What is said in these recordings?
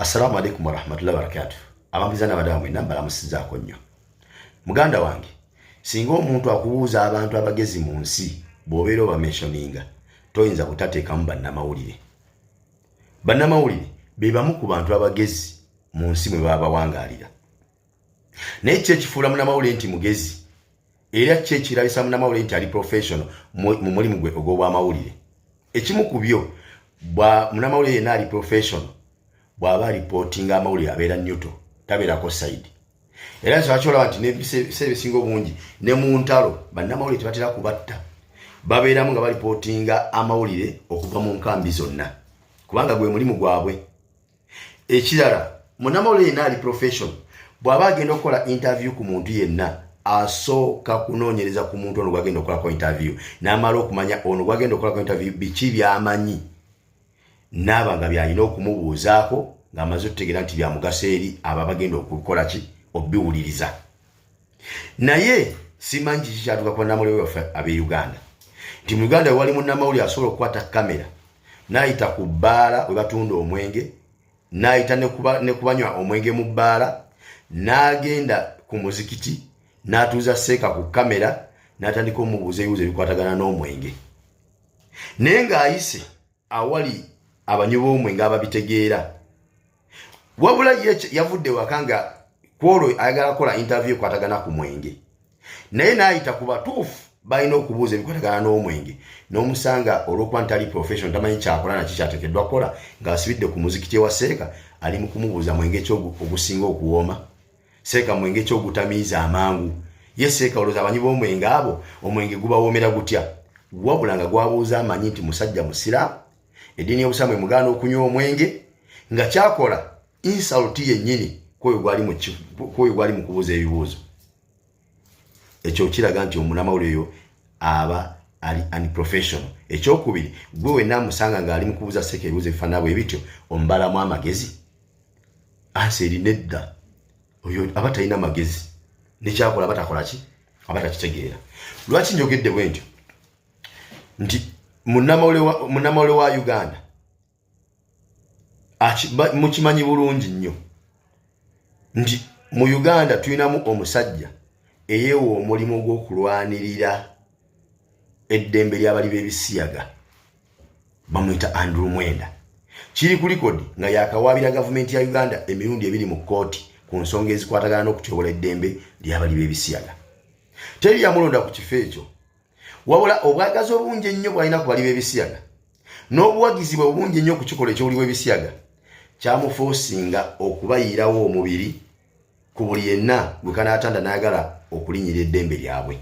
Assalamu alaikum warahmatullahi wabarakatuh. Abambizana badamu enamba musizaako nnyo. Muganda wange, singa omuntu akubuuza abantu abagezi mu nsi bw'obeera obamentioninga, toyinza kutateekamu bannamawulire. Bannamawulire be bamu ku bantu abagezi mu nsi mwe baba bawangaalira. Naye kye kifuula munnamawulire nti mugezi, era kye kirabisa munnamawulire nti ali professional mu mulimu gwe ogw'obwamawulire. Ekimu ku byo munnamawulire yenna ali professional bwaba reporting amawulire abeera newto, tabeerako side. Era nsobola nti n'ebiseera ebisinga obungi ne mu ntalo bannamawulire tebatera kubatta, babeeramu nga balipotinga amawulire okuva mu nkambi zonna, kubanga gwe mulimu gwabwe. Ekirala, munnamawulire yenna ali professional bw'aba agenda okukola interview ku muntu yenna, asooka kunoonyereza ku muntu ono gwagenda okukolako interview, n'amala okumanya ono gwagenda okukolako interview biki by'amanyi, n'aba nga byalina okumubuuzaako ng'amaze okutegeera nti bya mugaso eri aba bagenda okukola ki, obiwuliriza. Naye simanyi kiki kyatuuka ku bannamawulire baffe ab'e Uganda, nti mu Uganda wali munnamawulire asobola okukwata kamera n'ayita ku bbaala we batunda omwenge, n'ayita ne kubanywa omwenge mu bbaala, n'agenda ku muzikiti n'atuuza seeka ku kamera n'atandika omubuuza ebibuuzo ebikwatagana n'omwenge. Naye ng'ayise awali abanywi b'omwenge ababitegeera, wabula yavudde waka nga kwolwo ayagala kukola interview ekwatagana ku mwenge, naye n'ayita ku batuufu balina okubuuza ebikwatagana n'omwenge, n'omusanga olw'okuba nti ali professional tamanyi kyakola naki kyateekeddwa kukola, ng'asibidde ku muzikiti ewa seeka ali mu kumubuuza mwenge ki ogusinga okuwooma, seeka mwenge ki ogutamiiza amangu. Ye seeka olowooza abanywi b'omwenge abo omwenge gubawoomera gutya? Wabula nga gwabuuza amanyi nti musajja musiraamu, eddiini y'obusiraamu emugaana okunywa omwenge, nga kyakola insult yennyini kwoyo gwali mu kubuuza ebibuuzo. Ekyo kiraga nti omunnamawulire oyo aba ali unprofessional. Ekyokubiri, gwe wenna amusanga ng'ali mu kubuuza seeka ebibuuzo ebifaanana bwe bityo, omubalamu amagezi? Anseri nedda, oyo aba talina magezi, nekyakola aba takola ki, aba takitegeera. Lwaki njogedde bwe ntyo? Nti munnamawulire wa Uganda mukimanyi bulungi nnyo nti mu Uganda tulinamu omusajja eyeewa omulimu gw'okulwanirira eddembe ly'abali b'ebisiyaga, bamuyita Andrew Mwenda. Kiri ku likodi nga yakawaabira gavumenti ya Uganda emirundi ebiri mu kkooti ku nsonga ezikwatagana n'okutyobola eddembe ly'abali b'ebisiyaga. Teri yamulonda ku kifo ekyo, wabula obwagazi obungi ennyo bw'alina ku bali b'ebisiyaga n'obuwagizi bwe obungi ennyo ku kikolwa eky'obuli bw'ebisiyaga kyamufoosinga okubayiirawo omubiri ku buli yenna gwe kanaatanda n'ayagala okulinnyira eddembe lyabwe.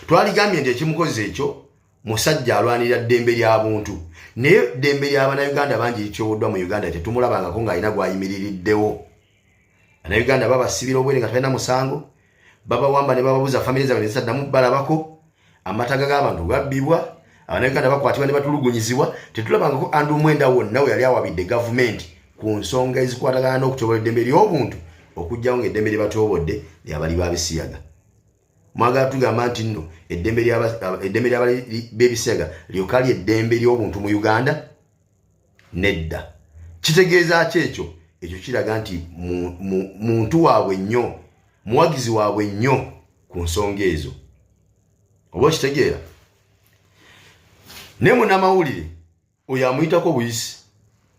Twaligambye nti ekimukozi ekyo musajja alwanirira ddembe lya buntu, naye eddembe ly'Abannayuganda bangi lityoboddwa mu Uganda tetumulabangako ng'alina gw'ayimiririddewo. Bannayuganda babasibira obwere nga talina musango, babawamba ne bababuuza famire zaabwe ne zisaddamu balabako, amataga g'abantu gabbibwa, Abannayuganda bakwatibwa ne batulugunyizibwa. Tetulabangako Andrew Mwenda wonna we yali awabidde gavumenti ku nsonga ezikwatagana n'okutyobola eddembe ly'obuntu, okugyawo ng'eddembe lye batyobodde ly'abali b'ebisiyaga. Mwagala tugamba nti nno eddembe ly'abali b'ebisiyaga lyokali eddembe ly'obuntu mu Uganda? Nedda. Kitegeeza ki ekyo? Ekyo kiraga nti muntu waabwe nnyo, muwagizi waabwe nnyo ku nsonga ezo. Oba okitegeera? Ne munnamawulire oyo amuyitako buyisi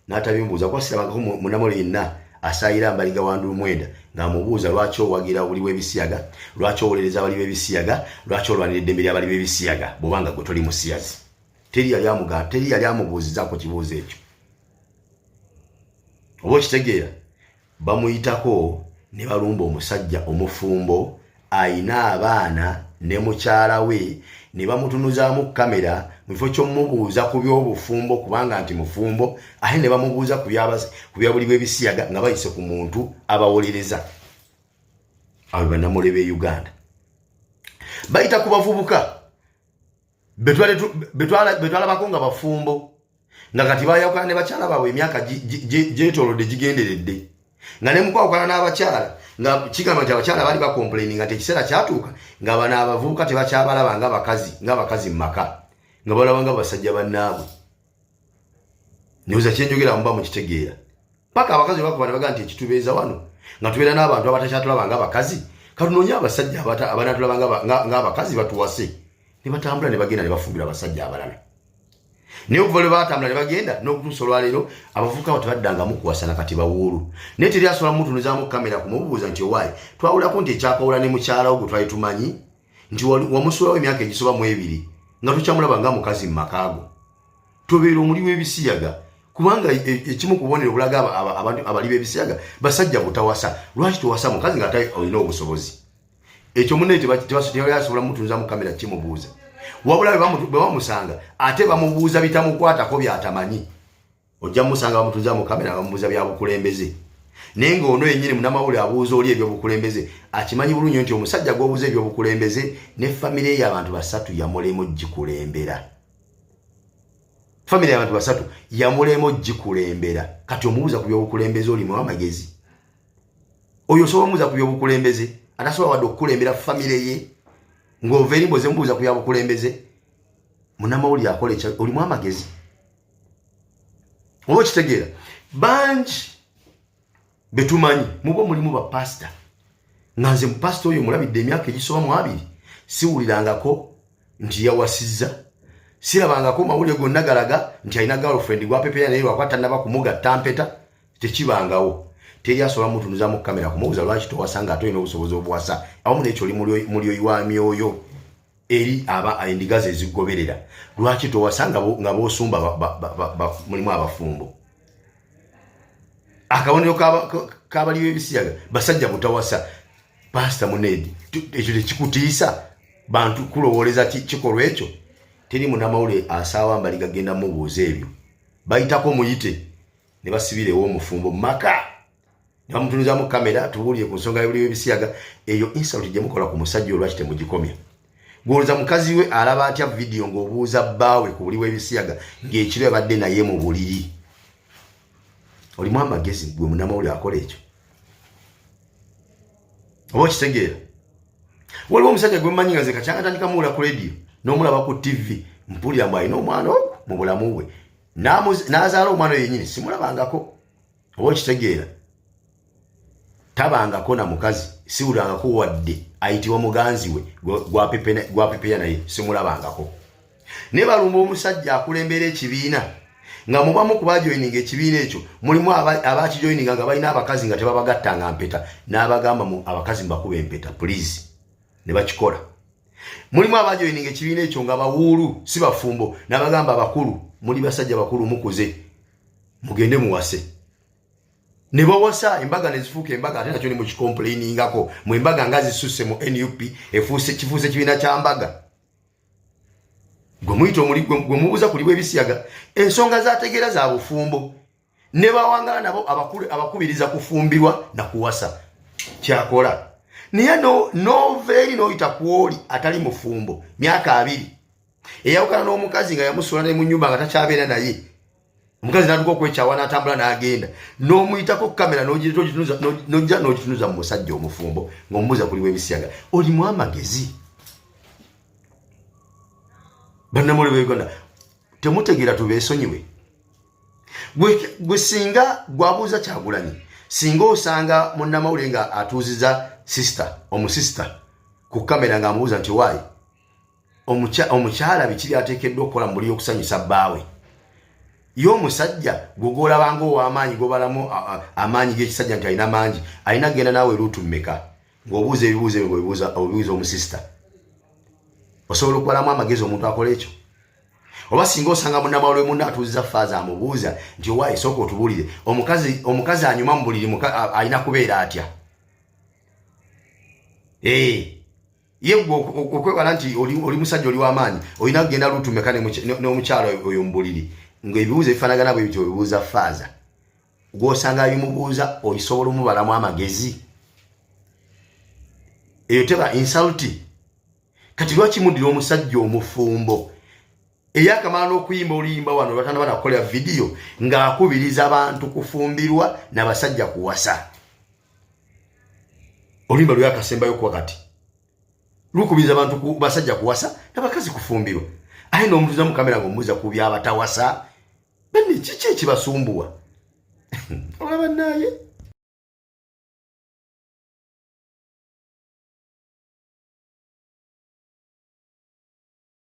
n'atabimbuuza, kuba sirabangako munnamawulire yenna asaayira mbaliga wa Andrew Mwenda ng'amubuuza lwaki owagira obuli bw'ebisiyaga, lwaki owolereza abali b'ebisiyaga, lwaki olwanira eddembe ly'abali b'ebisiyaga bw'obanga gwe toli musiyazi. Teri yali amubuuzizaako kibuuzo ekyo. Oba okitegeera? Bamuyitako ne balumba omusajja omufumbo ayina abaana ne mukyala we, ne bamutunuzaamu kamera mu kifo ky'omubuuza ku by'obufumbo kubanga nti mufumbo, ate ne bamubuuza ku byabuli bw'ebisiyaga nga bayise ku muntu abawolereza. Abo bannamawulire b'e Uganda bayita ku bavubuka betwalabako nga bafumbo, nga kati bayawukana ne bakyala baabwe emyaka gyetoolodde gigenderedde, nga ne mukwawukana n'abakyala nga kigamba nti abakyala baali bakomplaining nga ekiseera kyatuuka nga bano abavubuka tebakyabalaba ng'abakazi mu maka, nga balaba nga basajja bannaabwe. Nyoza kyenjogera muba mukitegeera. paka abakazi bakuba ne baga nti ekitubeeza wano nga tubeera n'abantu abatashatulaba ng'abakazi katunoonya abasajja abanatulaba ng'abakazi batuwase ne batambula ne bagenda ne bafumbira abasajja abalala naye okuva lwe batambula ne bagenda n'okutuusa olwaleero abavubuka abo tebaddangamu kuwasana kati bawuulu naye teri asobola mutunuuzaamu kamera kumubuuza nti owaayi twawulako nti ekyakawula ne mukyala wo gwe twali tumanyi nti wamusuulawo emyaka egisoba mu 2 nga tukyamulaba nga mukazi mu makaago tobeera omuli w'ebisiyaga kubanga ekimu kubonera obulaga abantu abali b'ebisiyaga basajja butawasa lwaki towasa mukazi nga ate olina obusobozi ekyo munne tebasobola mutunuuza mu kamera kimubuuza wabula bwe bamusanga ate bamubuuza bitamukwatako byatamanyi ojja musanga bamutunuuza mu kamera bamubuuza bya bukulembeze naye ng'ono yennyini munnamawulire abuuza oli ebyobukulembeze akimanyi bulungi nti omusajja gw'obuuza ebyobukulembeze ne famire y'abantu 3 yamulemo gikulembera famire y'abantu 3 yamulemo gikulembera kati omubuuza ku byobukulembeze oli mu amagezi oyo osobola omubuuza ku byobukulembeze atasobola wadde okukulembera famire ye ng'ova eri mboze mubuuza ku byabukulembeze munnamawulire akola ekyo oli mu amagezi oba okitegeera bangi betumanyi mubo mulimu ba pastor nganze mu pastor oyo mulabidde emyaka egisoba mu 2 siwulirangako nti yawasizza sirabangako mawulire gonna galaga nti alina girlfriend gwapepeya naye wakwata naba kumuga tampeta tekibangawo teri asobola mutunuza mu kamera kumubuuza lwaki towasanga ate olina obusobozi obuwasa awamu n'ekyo oli mulyoyi wa myoyo eri aba endigazi ezigoberera lwaki towasanga nga boosumba mulimu abafumbo akabonero kabali b'ebisiyaga basajja butawasa pastor munedi ekyo tekikutiisa bantu kulowooleza kikolwa ekyo teri munnamawulire asaawa mbali gagenda mubuuza ebyo bayitako muyite ne basibirewo omufumbo maka ne bamutunuza mu kamera tubuulire ku nsonga y'obuli b'ebisiyaga eyo insult gye mukola ku musajja olwaki temugikomya gw'olowooza mukazi we alaba atya vidiyo ng'obuuza bbaawe ku buli bw'ebisiyaga ng'ekiro yabadde naye mu buliri olimu amagezi gwe munnamawulire akola ekyo oba okitegeera waliwo omusajja gwe mmanyi nga nze kakyanga tandika muwula ku rediyo n'omulaba ku tv mpulira mbu alina omwana ogwo mu bulamu bwe n'azaala omwana oyo yennyini simulabangako oba okitegeera tabangako na mukazi siwulangako wadde ayitibwa muganzi we gwapepeya naye simulabangako ne balumba omusajja akulembera ekibiina nga mubamu ku bajoyininga ekibiina ekyo mulimu abakijoyininga nga balina abakazi nga tebabagattanga mpeta n'abagamba abakazi mbakuba empeta please ne bakikola mulimu abajoyininga ekibiina ekyo nga bawuulu si bafumbo n'abagamba abakulu muli basajja bakulu mukuze mugende muwase ne bawasa embaga ne zifuuka embaga ate nakyo ne mukikomplainingako mu embaga nga zisusse mu NUP kifuuse ekibiina kya mbaga gwe muyita gwe mubuuza kuli bw'ebisiyaga ensonga zategeera za bufumbo ne bawangala nabo abakubiriza kufumbirwa na kuwasa kyakola naye noveeri n'oyita kwoli atali mufumbo myaka 2 eyawukana n'omukazi nga yamusuula ne mu nnyumba nga takyabeera naye omukazi n'atuka okwekyawa n'atambula n'agenda n'omuyitako kamera n'ojja n'ogitunuza mu musajja omufumbo ng'omubuuza kuli bw'ebisiyaga olimu amagezi bannamawulire b'Uganda temutegeera tubeesonyiwe gwe singa gwabuuza Kyagulanyi singa osanga munnamawulire nga atuuziza omusista ku kamera ng'amubuuza nti waayi omukyala biki byateekeddwa okukola mu buli okusanyusa bbaawe ye omusajja gwegolabanga ow'amaanyi gobalamu amaanyi g'ekisajja nti alina mangi alina genda naawe luutu mmeka ng'obuuza ebibuuzo ebyo obibuuza omusista osobola okubalamu amagezi omuntu akola ekyo oba singa osanga munnamawulire munne atuuziza faaza amubuuza nti owaayi sooka otubuulire omukazi anyuma mu buliri alina kubeera atya ye okwewala nti oli musajja oli w'amaanyi olina kugenda luutu mmeka n'omukyalo oyo mu buliri ng'ebibuuzo ebifaanagana bwe bityo obibuuza faaza gw'osanga bimubuuza oyisobola omubalamu amagezi eyo teba insulti kati lwaki muddira omusajja omufumbo eyakamala n'okuyimba oluyimba wano lwatanaba nakukolera vidiyo ng'akubiriza abantu kufumbirwa n'abasajja kuwasa oluyimba lwakasembayo kuwa kati lukubiriza abantu basajja kuwasa n'abakazi kufumbirwa aye n'omutuuza mu kamera ng'omubuuza ku byabatawasa bane kiki ekibasumbuwa olaba naye